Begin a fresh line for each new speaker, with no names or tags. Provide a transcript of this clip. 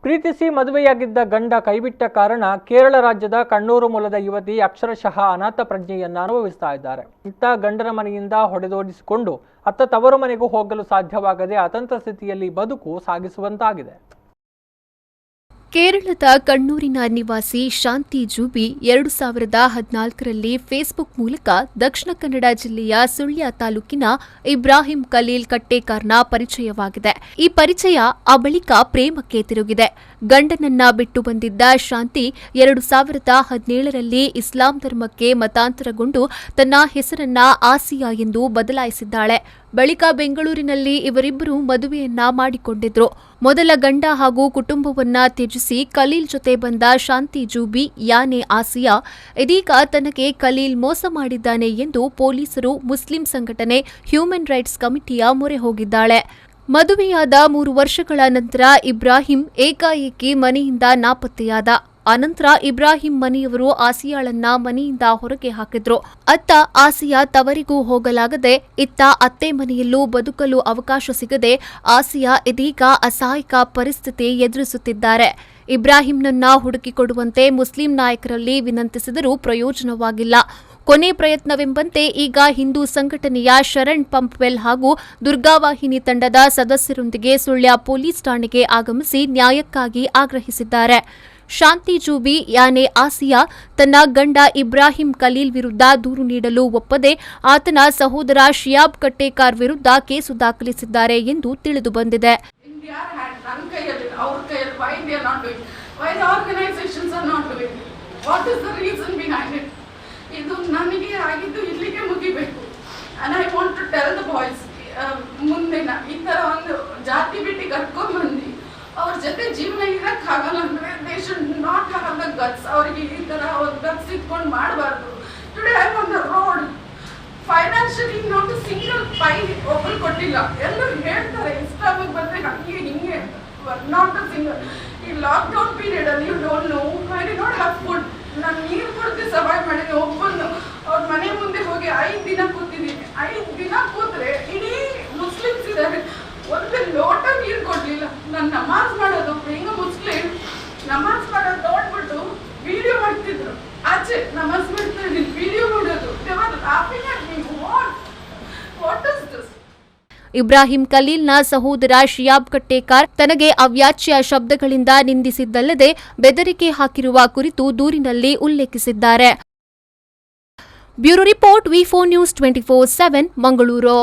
ಪ್ರೀತಿಸಿ ಮದುವೆಯಾಗಿದ್ದ ಗಂಡ ಕೈಬಿಟ್ಟ ಕಾರಣ ಕೇರಳ ರಾಜ್ಯದ ಕಣ್ಣೂರು ಮೂಲದ ಯುವತಿ ಅಕ್ಷರಶಃ ಅನಾಥ ಪ್ರಜ್ಞೆಯನ್ನು ಅನುಭವಿಸ್ತಾ ಇದ್ದಾರೆ. ಇತ್ತ ಗಂಡನ ಮನೆಯಿಂದ ಹೊಡೆದೋಡಿಸಿಕೊಂಡು ಅತ್ತ ತವರು ಮನೆಗೂ ಹೋಗಲು ಸಾಧ್ಯವಾಗದೆ ಅತಂತ್ರ ಸ್ಥಿತಿಯಲ್ಲಿ ಬದುಕು ಸಾಗಿಸುವಂತಾಗಿದೆ.
ಕೇರಳದ ಕಣ್ಣೂರಿನ ನಿವಾಸಿ ಶಾಂತಿ ಜೂಬಿ 2014ರಲ್ಲಿ ಫೇಸ್ಬುಕ್ ಮೂಲಕ ದಕ್ಷಿಣ ಕನ್ನಡ ಜಿಲ್ಲೆಯ ಸುಳ್ಯ ತಾಲೂಕಿನ ಇಬ್ರಾಹಿಂ ಖಲೀಲ್ ಕಟ್ಟೇಕಾರ್ನ ಪರಿಚಯವಾಗಿದೆ. ಈ ಪರಿಚಯ ಆ ಬಳಿಕ ಪ್ರೇಮಕ್ಕೆ ತಿರುಗಿದೆ. ಗಂಡನನ್ನ ಬಿಟ್ಟು ಬಂದಿದ್ದ ಶಾಂತಿ 2017ರಲ್ಲಿ ಇಸ್ಲಾಂ ಧರ್ಮಕ್ಕೆ ಮತಾಂತರಗೊಂಡು ತನ್ನ ಹೆಸರನ್ನ ಆಸಿಯಾ ಎಂದು ಬದಲಾಯಿಸಿದ್ದಾಳೆ. ಬಳಿಕ ಬೆಂಗಳೂರಿನಲ್ಲಿ ಇವರಿಬ್ಬರು ಮದುವೆಯನ್ನ ಮಾಡಿಕೊಂಡಿದ್ರು. ಮೊದಲ ಗಂಡ ಹಾಗೂ ಕುಟುಂಬವನ್ನ ತ್ಯಜಿಸಿ ಖಲೀಲ್ ಜೊತೆ ಬಂದ ಶಾಂತಿ ಜೂಬಿ ಯಾನೆ ಆಸಿಯಾ ಇದೀಗ ತನಗೆ ಖಲೀಲ್ ಮೋಸ ಮಾಡಿದ್ದಾನೆ ಎಂದು ಪೊಲೀಸರು ಮುಸ್ಲಿಂ ಸಂಘಟನೆ ಹ್ಯೂಮನ್ ರೈಟ್ಸ್ ಕಮಿಟಿಯ ಮೊರೆ ಹೋಗಿದ್ದಾಳೆ. ಮದುವೆಯಾದ 3 ವರ್ಷಗಳ ನಂತರ ಇಬ್ರಾಹಿಂ ಏಕಾಏಕಿ ಮನೆಯಿಂದ ನಾಪತ್ತೆಯಾದ. ಅನಂತರ ಇಬ್ರಾಹಿಂ ಮನೆಯವರು ಆಸಿಯಾಳನ್ನ ಮನೆಯಿಂದ ಹೊರಗೆ ಹಾಕಿದ್ರು. ಅತ್ತ ಆಸಿಯಾ ತವರಿಗೂ ಹೋಗಲಾಗದೆ ಇತ್ತ ಅತ್ತೆ ಮನೆಯಲ್ಲೂ ಬದುಕಲು ಅವಕಾಶ ಸಿಗದೆ ಆಸಿಯಾ ಇದೀಗ ಅಸಹಾಯಕ ಪರಿಸ್ಥಿತಿ ಎದುರಿಸುತ್ತಿದ್ದಾರೆ. ಇಬ್ರಾಹಿಂನನ್ನ ಹುಡುಕಿಕೊಡುವಂತೆ ಮುಸ್ಲಿಂ ನಾಯಕರಲ್ಲಿ ವಿನಂತಿಸಿದರೂ ಪ್ರಯೋಜನವಾಗಿಲ್ಲ. ಕೊನೆ ಪ್ರಯತ್ನವೆಂಬಂತೆ ಈಗ ಹಿಂದೂ ಸಂಘಟನೆಯ ಶರಣ್ ಪಂಪ್ವೆಲ್ ಹಾಗೂ ದುರ್ಗಾವಾಹಿನಿ ತಂಡದ ಸದಸ್ಯರೊಂದಿಗೆ ಸುಳ್ಯ ಪೊಲೀಸ್ ಠಾಣೆಗೆ ಆಗಮಿಸಿ ನ್ಯಾಯಕ್ಕಾಗಿ ಆಗ್ರಹಿಸಿದ್ದಾರೆ. ಶಾಂತಿ ಜೂಬಿ ಯಾನೆ ಆಸಿಯಾ ತನ್ನ ಗಂಡ ಇಬ್ರಾಹಿಂ ಖಲೀಲ್ ವಿರುದ್ಧ ದೂರು ನೀಡಲು ಒಪ್ಪದೆ ಆತನ ಸಹೋದರ ಶಿಯಾಬ್ ಕಟ್ಟೇಕಾರ್ ವಿರುದ್ಧ ಕೇಸು ದಾಖಲಿಸಿದ್ದಾರೆ ಎಂದು ತಿಳಿದು ಬಂದಿದೆ.
ಇದು ನನಗೆ ಆಗಿದ್ದು ಇಲ್ಲಿಗೆ ಮುಗಿಬೇಕು. And I want to tell the boys, ಮುಂದಿನ ಈ ಥರ ಒಂದು ಜಾತಿ ಬಿಟ್ಟು ಕರ್ಕೊಂಡ್ಬಂದು ಅವ್ರ ಜೊತೆ ಜೀವನ ಇರೋಕ್ಕಾಗಲ್ಲ ಅಂದರೆ they should not have the guts. ಅವರಿಗೆ ಈ ಥರ ಒಂದು ಗಟ್ಸ್ ಇಟ್ಕೊಂಡು ಮಾಡಬಾರ್ದು. Today I on the road. Financially not a single pie ಒಬ್ಬರು ಕೊಟ್ಟಿಲ್ಲ. ಎಲ್ಲರೂ ಹೇಳ್ತಾರೆ ಇಸ್ಲಾಮಿಗೆ ಬಂದರೆ ಹಂಗೆ ಹಿಂಗೆ ನಾಟ್ ಅ ಸಿಂಗಲ್. ಈ ಲಾಕ್ಡೌನ್ ಪೀರಿಯಡಲ್ಲಿ you don't know, I did not have food. ನಾನು ನೀರು ಕೊಡ್ತೀವಿ ಸರ್ವೈವ್ ಮಾಡಿದ್ದೀನಿ. ಒಬ್ಬನು ಅವ್ರ ಮನೆ ಮುಂದೆ ಹೋಗಿ 5 ದಿನ ಕೂತಿದ್ದೀನಿ. 5 ದಿನ ಕೂತ್ರೆ ಇಡೀ ಮುಸ್ಲಿಮ್ಸ್ ಇದ್ದಾರೆ, ಒಂದು ಲೋಟ ನೀರು ಕೊಡಲಿಲ್ಲ. ನಾನು ನಮಾಜ್ ಮಾಡೋದು ಹೆಂಗ ಮುಸ್ಲಿಮ್ ನಮಾಜ್ ಮಾಡೋದು ನೋಡ್ಬಿಟ್ಟು ವಿಡಿಯೋ ಮಾಡ್ತಿದ್ರು. ಆಚೆ ನಮಾಜ್ ಮಾಡ್ತಾ ಇದ್ದೀನಿ, ವಿಡಿಯೋ ಮಾಡೋದು. What is this?
ಇಬ್ರಾಹಿಂ ಖಲೀಲ್ನ ಸಹೋದರ ಶಿಯಾಬ್ ಕಟ್ಟೇಕಾರ್ ತನಗೆ ಅವ್ಯಾಚ್ಯ ಶಬ್ದಗಳಿಂದ ನಿಂದಿಸಿದ್ದಲ್ಲದೆ ಬೆದರಿಕೆ ಹಾಕಿರುವ ಕುರಿತು ದೂರಿನಲ್ಲಿ ಉಲ್ಲೇಖಿಸಿದ್ದಾರೆ. ಬ್ಯೂರೋ ರಿಪೋರ್ಟ್, ವಿ4 ನ್ಯೂಸ್ 24/7 ಮಂಗಳೂರು.